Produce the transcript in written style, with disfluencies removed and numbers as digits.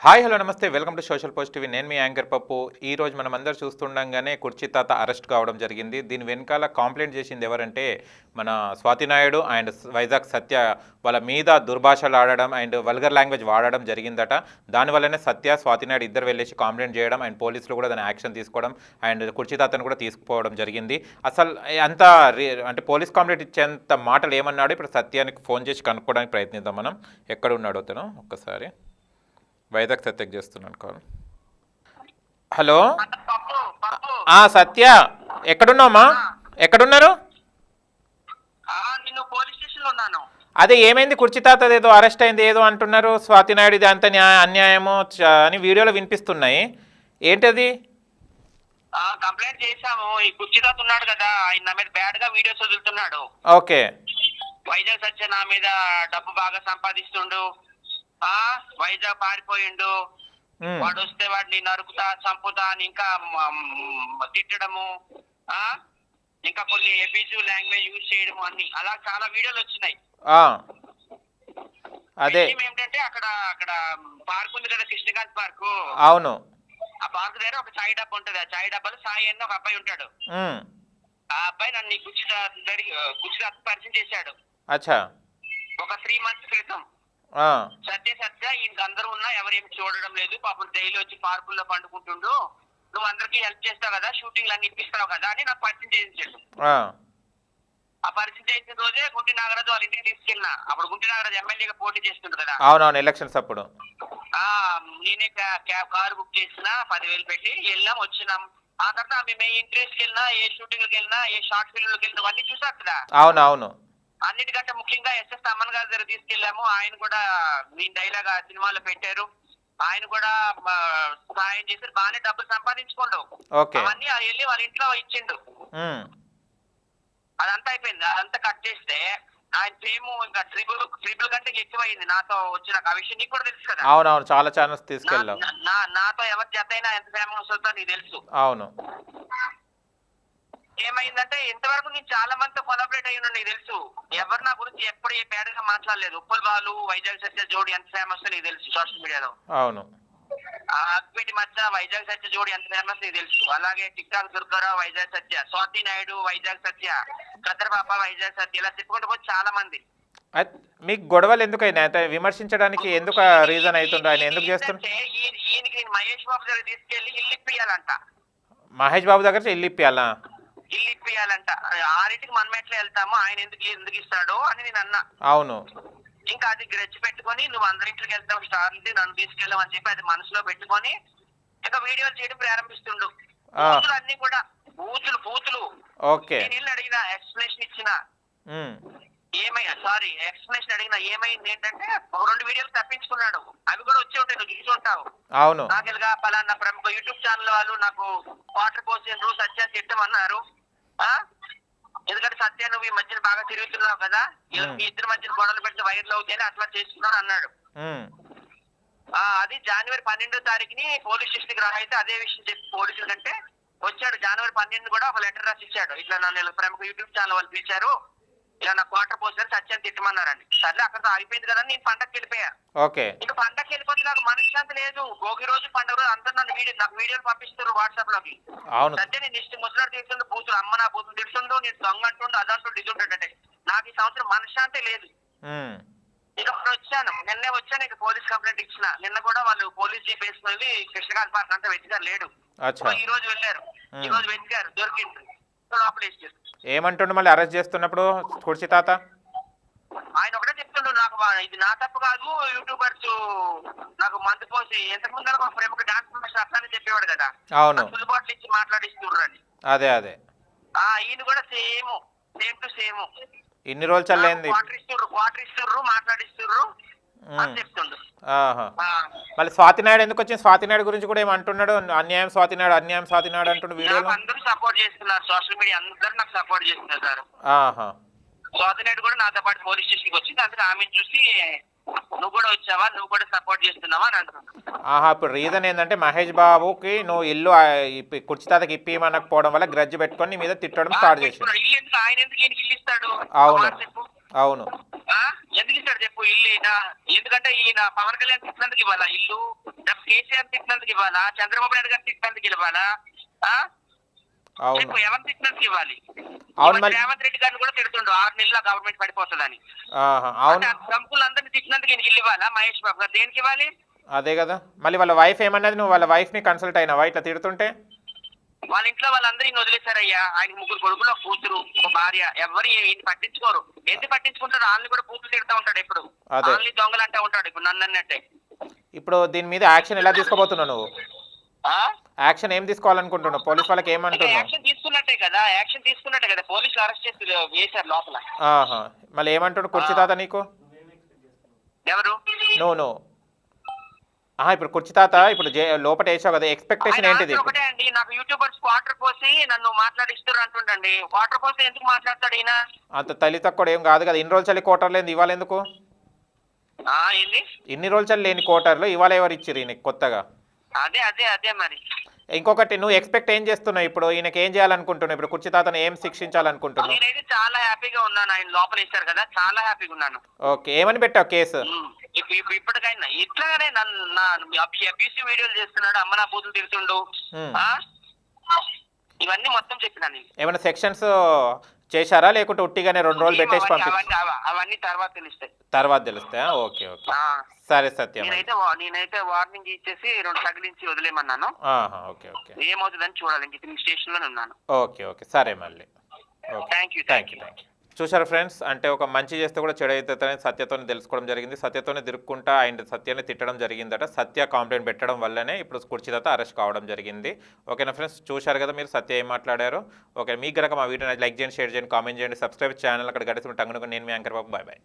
Hi hello నమస్తే welcome to social post TV. నేను మీ anchor పప్పు. ఈ రోజు మనం అందరూ చూస్తుండగానే కుర్చీ తాత అరెస్ట్ కావడం జరిగింది. దీని వెనకాల కంప్లైంట్ చేసింది ఎవరంటే మన స్వాతి నాయుడు అండ్ వైజాగ్ సత్య వాళ్ళ మీద దుర్భాషలు ఆడడం అండ్ వల్గర్ లాంగ్వేజ్ వాడడం జరిగిందట. దానివల్లనే సత్య స్వాతి నాయుడు ఇద్దరు వెళ్ళేసి కంప్లైంట్ చేయడం అండ్ పోలీసులు కూడా దాని యాక్షన్ తీసుకోవడం అండ్ కుర్చీ తాతను కూడా తీసుకుపోవడం జరిగింది. అసలు అంత అంటే పోలీస్ కంప్లైంట్ ఇచ్చేంత మాటలు ఏమన్నాడు ఇప్పుడు సత్యానికి ఫోన్ చేసి కనుక్కోవడానికి ప్రయత్నిద్దాం మనం. ఎక్కడ ఉన్నాడో తను ఒక్కసారి వైజాగ్ సత్యకి చేస్తున్నాను కాల్. హలో సత్య ఎక్కడున్నావుమా? ఎక్కడున్నారు? అదే ఏమైంది? కుర్చీ తాత ఏదో అరెస్ట్ అయింది ఏదో అంటున్నారు. స్వాతి నాయుడు ఇది అంత అన్యాయము అని వీడియోలో వినిపిస్తున్నాయి. ఏంటది? కంప్లైంట్ చేశాము. ఈ కుర్చీ తాత ఉన్నాడు కదా, ఆయన నా మీద బ్యాడ్ గా వీడియోస్ వదులుతున్నాడు. ఓకే. వైజాగ్ సత్య నా మీద డబ్బు బాగా సంపాదిస్తుండు, వైజాగ్ పారిపోయిండు, వాడు వస్తే వాడిని నరుకుతా చంపుతా అని ఇంకా తిట్టడము, ఇంకా కొన్ని అబ్యూజివ్ లాంగ్వేజ్ యూజ్ చేయడము అన్ని అలా చాలా వీడియోలు వచ్చినాయి. అదే ఏంటంటే అక్కడ అక్కడ పార్క్ ఉంది కదా, కృష్ణకాంత్ పార్క్. అవును. ఆ పార్క్ దగ్గర ఒక చాయ్ డబ్బా ఉంటది. ఆ చాయ్ డబ్బాలో సాయి అని ఒక అబ్బాయి ఉంటాడు. ఆ అబ్బాయి నన్ను కుర్చీ పరిచయం చేశాడు. అచ్చా. ఒక 3 months క్రితం. సత్య ఈయనకి అందరూ ఉన్నా ఎవరేమి చూడడం లేదు, పాపం డైలీ వచ్చి పార్కుల్లో పండుకుంటుండు, నువ్వు అందరికి హెల్ప్ చేస్తావు కదా, షూటింగ్ అన్ని ఇప్పిస్తావు కదా అని నాకు పరిచయం చేయించాడు. ఆ పరిచయం చేసిన రోజే గుంటి నాగరాజు వాళ్ళ ఇంటికి తీసుకెళ్ళినా. అప్పుడు గుంటి నాగరాజు ఎమ్మెల్యేగా పోటీ చేస్తుండు కదా. అవునవును, ఎలక్షన్స్ అప్పుడు. నేనే కారు బుక్ చేసిన 10,000 పెట్టి వెళ్ళాం వచ్చినాం. ఆ తర్వాత మేము ఏ ఇంట్రెస్ట్కి వెళ్ళినా, ఏ షూటింగ్కి వెళ్ళినా, ఏ షార్ట్ ఫిల్మ్కి వెళ్ళినా అన్ని చూసారు కదా. అవునవును. అన్నిటికంటే ముఖ్యంగా ఎస్ఎస్ తమ్మన్ గారి దగ్గర తీసుకెళ్ళాము. ఆయన కూడా మీ డైలాగ్ ఆ సినిమాలో పెట్టారు. ఆయన కూడా సహాయం చేశారు, బాగానే డబ్బులు సంపాదించుకోండు. అవన్నీ వెళ్ళి వాళ్ళ ఇంట్లో ఇచ్చిండు. అదంతా అయిపోయింది. అదంతా కట్ చేస్తే ఆయన ఫేమ్ ఇంకా ట్రిపుల్ కంటే ఎక్కువైంది నాతో వచ్చిన. ఆ విషయం నీకు కూడా తెలుసు కదా. అవునవును, చాలా ఛానల్స్ తీసుకెళ్ళాం. నాతో ఎవరి జత అయినా ఎంత ఫేమస్ అవుతుందో నీకు తెలుసు. అవును. ఏమైందంటే ఇంతవరకు నేను చాలా మందితో కొలాబరేట్ అయ్యి నీకు తెలుసు. ఎవరు నా గురించి ఎప్పుడు ఏ పేడగా మాట్లాడలేదు. ఉప్పల్ బాలు వైజాగ్ సత్య జోడి ఎంత ఫేమస్ నీకు తెలుసు సోషల్ మీడియాలో. అవును. అగ్గిపెట్టి మధ్య వైజాగ్ సత్య జోడి ఎంత ఫేమస్ నీకు తెలుసు. అలాగే టిక్ టాక్ దుర్గారావు వైజాగ్ సత్య, స్వాతి నాయుడు వైజాగ్ సత్య, చంద్రబాబు వైజాగ్ సత్య, ఇలా చెప్పుకుంటూ పోతే చాలా మంది. మీకు గొడవలు ఎందుకైనా విమర్శించడానికి ఎందుకు రీజన్ అవుతుండో ఆయన ఎందుకు చేస్తుంటే ఈయనకి నేను మహేష్ బాబు దగ్గర తీసుకెళ్లి ఇల్లు ఇప్పియాలంట. మహేష్ బాబు దగ్గర ఇల్లు ఇప్పియాలా? ఇల్లు ఇప్పియాలంట. 6ంటికి మనం ఎట్లా వెళ్తామో ఆయన ఎందుకు ఇస్తాడు అని నేను అన్నా. అవును. ఇంకా అది గ్రెచ్చి పెట్టుకొని నువ్వు అందరింటికి వెళ్తావు స్టార్లు నన్ను తీసుకెళ్ళావు అని చెప్పి అది మనసులో పెట్టుకొని ఇంకా వీడియోలు చేయడం ప్రారంభిస్తుండు. బూతులు అన్ని కూడా బూతులు. నేను వెళ్ళి అడిగిన ఎక్స్ప్లెనేషన్ ఇచ్చిన ఎక్స్ప్లెనేషన్ అడిగిన ఏమైంది ఏంటంటే 2 వీడియోలు తప్పించుకున్నాడు. అవి కూడా వచ్చి ఉంటాయి, నువ్వు చూసుంటావు. అవును. నాకెలుగా పలానా ప్రముఖ యూట్యూబ్ ఛానల్ వాళ్ళు నాకు వాటర్ పోసిండ్రు, సత్య తిట్టమన్నారు. ఎందుకంటే సత్య నువ్వు ఈ మధ్యన బాగా తిరుగుతున్నావు కదా, మీ ఇద్దరి మధ్యన గొడవలు పెట్టి వైర్లు అవుతాయని అట్లా చేస్తున్నాను అన్నాడు. అది జనవరి 12వ తారీఖుని పోలీస్ స్టేషన్కి రాయితే అదే విషయం చెప్పి పోలీసుల కంటే వచ్చాడు. జనవరి 12 కూడా ఒక లెటర్ రాసి ఇచ్చాడు. ఇట్లా నన్ను ప్రముఖ యూట్యూబ్ ఛానల్ వాళ్ళు పిలిచారు, ఇలా నాకు వాటర్ పోసారు, సత్యాన్ని తిట్టమన్నారండి. సర్లే అక్కడ అయిపోయింది కదా, నేను పండగకి వెళ్ళిపోయా. ఇంకా పండగకి వెళ్ళిపోతే నాకు మనశ్శాంతి లేదు. భోగి రోజు పండుగ రోజు అందరూ నాకు వీడియోలు పంపిస్తారు వాట్సాప్ లోకి. సత్య నేను ఇష్టం ముసలాడు తిడుతుండు, బూతులు అమ్మ నా బూతులు తిడుతుండు, నేను దొంగ అంటుండు, అదంటుండు, ఇది ఉంటుండే. నాకు ఈ సంవత్సరం మనశ్శాంతి లేదు. ఇక వచ్చాను, నిన్నే వచ్చాను. ఇక పోలీస్ కంప్లైంట్ ఇచ్చిన. నిన్న కూడా వాళ్ళు పోలీస్ జీప్ వేసుకుని కృష్ణకాంత్ పార్క్ అంతా వెతికారు, లేడు. ఈ రోజు వెళ్ళారు, ఈ రోజు వెతికారు, దొరికింది, లోపల వేసారు. ఏమంటుండు మళ్ళీ అరెస్ట్ చేస్తున్నప్పుడు కుర్చీ తాత? ఆయన ఒకటే చెప్తుండు, నాకు ఇది నా తప్పు కాదు, యూట్యూబర్స్ నాకు మందు పోసి ఎంతకు ముందు ఒక ప్రముఖ డాన్స్ మాస్టర్ అట్లానే చెప్పేవాడు కదా, ఫుల్ బాటిల్ ఇచ్చి మాట్లాడిస్తున్నారు అని. అదే ఈయన కూడా సేమ్ టు సేమ్. ఇన్ని రోజులు చల్లేంది క్వార్టర్ ఇస్తుర్రు మాట్లాడిస్తుర్రు అని చెప్తుండు. మళ్ళీ స్వాతి నాయుడు ఎందుకు వచ్చింది? స్వాతి నాయుడు గురించి కూడా ఏమంటున్నాడు, అన్యాయం స్వాతి నాయుడు అంటుండు వీడియోలో. అందరూ సపోర్ట్ చేస్తున్నారు, సోషల్ మీడియా అందరూ నాకు సపోర్ట్ చేస్తున్నారు సార్. స్వాతి నాయుడు కూడా నాతో పాటు పోలీస్ స్టేషన్కి వచ్చింది. అందుకే ఆమెను చూసి నువ్వు కూడా వచ్చావా, నువ్వు కూడా సపోర్ట్ చేస్తున్నావా అని అంటున్నాను. ఇప్పుడు రీజన్ ఏంటంటే మహేష్ బాబుకి నువ్వు ఇల్లు కుర్చీ తాతకి ఇప్పిమనకపోవడం వల్ల గ్రడ్జ్ పెట్టుకొని నీ మీద తిట్టడం స్టార్ట్ చేశాడు. ఇల్లు ఎందుకు ఆయన ఎందుకు ఈయనకి ఇల్లు ఇస్తాడు? అవును. ఎందుకు ఇస్తాడు చెప్పు? ఇల్లు ఆయన ఎందుకంటే ఈయన పవన్ కళ్యాణ్ తిట్టినందుకు ఇవ్వాలా ఇల్లు, కేసీఆర్ తిట్టినందుకు ఇవ్వాలా, చంద్రబాబు నాయుడు గారు తిట్టినందుకు ఇవ్వాలా, అవును ఎవరు తిట్టినందుకు ఇవ్వాలి? అవును మరి రేవంత్ రెడ్డి గారిని కూడా తిడుతుండు 6 నెలల గవర్నమెంట్ పడిపోతుందని. అవును సంపులందరినీ తిట్టినందుకు ఈయనకి ఇవ్వాలా? మహేష్ బాబు గారు దేనికి ఇవ్వాలి? అదే కదా. మళ్ళీ వాళ్ళ వైఫ్ ఏమన్నది? నువ్వు వాళ్ళ వైఫ్ని కన్సల్ట్ అయినావా ఇట్లా తిడుతుంటే? వాళ్ళ ఇంట్లో వాళ్ళందరూ ఈయన వదిలేశారయ్యా. ఆయన 3 కొడుకులు, 1 కూతురు, 1 భార్య. ఎవరు ఈయన పట్టించుకోరు. ఎందుకు పట్టించుకుంటారు? వాళ్ళని కూడా పూర్తి తిడతా ఉంటాడు ఎప్పుడు. వాళ్ళని దొంగలు అంటా ఉంటాడు ఇప్పుడు నన్ను అన్నట్టే. ఇప్పుడు దీని మీద యాక్షన్ ఎలా తీసుకోబోతున్నావు నువ్వు? యాక్షన్ ఏం తీసుకోవాలనుకుంటున్నావు? పోలీస్ వాళ్ళకి ఏమంటున్నావు? యాక్షన్ తీసుకున్నట్టే కదా పోలీసులు అరెస్ట్ చేసి వేశారు లోపల. మళ్ళీ ఏమంటున్నాడు కుర్చీ తాత నీకు? ఎవరు? నువ్వు ఇప్పుడు కుర్చీ తాత ఇప్పుడు లోపల వేసావు కదా, ఎక్స్పెక్టేషన్ ఏంటిది? ఒకటే అండి, నాకు యూట్యూబర్స్ వాటర్ పోసి నన్ను మాట్లాడిస్తారు అంటుండండి. వాటర్ పోసి ఎందుకు మాట్లాడతాడు ఈయన? అంత తల్లి తక్కువ ఏం కాదు కదా. ఇన్ని రోజులు చల్లి కోటర్ లేదు, ఇవాళ ఎందుకు? ఏంది ఇన్ని రోజులు చల్లి లేని కోటర్లు ఇవాళ ఎవరు ఇచ్చిర్రు ఈయనకి కొత్తగా? అదే మరి. ఇంకొకటి, నువ్వు ఎక్స్పెక్ట్ ఏం చేస్తున్నావు ఇప్పుడు? ఈయనకి ఏం చేయాలనుకుంటున్నావు ఇప్పుడు? కుర్చీ తాతను ఏం శిక్షించాలనుకుంటున్నావు? నేనైతే చాలా హ్యాపీగా ఉన్నాను. ఆయన లోపల వేశారు కదా, చాలా హ్యాపీగా ఉన్నాను. ఓకే, ఏమని పెట్టావు కేసు? ఇప్పటికైనా ఇట్లాగానే అబ్యూసివ్ వీడియోలు చేస్తున్నాడు, అమ్మ నా బూతులు తిడుతుండు, ఇవన్నీ మొత్తం చెప్పినా నేను. ఏమైనా సెక్షన్స్ చేశారా లేకుంటే ఉట్టిగానే 2 రోజులు పెట్టేసి పంపించారు? అవన్నీ తర్వాత తెలుస్తాయి. తర్వాత తెలుస్తాయా? ఓకే సరే సత్యం. నేనైతే వార్నింగ్ ఇచ్చేసి 2 తగిలించి వదిలేమన్నాను. ఓకే ఏమవుతుందని చూడాలి. ఇంక స్టేషన్ లోనే ఉన్నాను. ఓకే సరే మళ్ళీ. Thank you. చూశారు ఫ్రెండ్స్, అంటే ఒక మంచి చేస్తే కూడా చెడు అవుతుందని సత్యతోనే తెలుసుకోవడం జరిగింది. సత్యతోనే తిరుక్కుంటా ఆయన సత్యాన్ని తిట్టడం జరిగిందట. సత్య కంప్లైంట్ పెట్టడం వల్లనే ఇప్పుడు కుర్చీ తాత అరెస్ట్ కావడం జరిగింది. ఓకేనా ఫ్రెండ్స్, చూశారు కదా మీరు సత్య ఏం మాట్లాడారు. ఓకే, మీకు కనుక మా వీడియోని లైక్ చేయండి, షేర్ చేయండి, కామెంట్ చేయండి, సబ్స్క్రైబ్ ఛానల్ అక్కడ గడిచిన టంగునుకు నేను మీ యాంకర్ బాబు. బాయ్.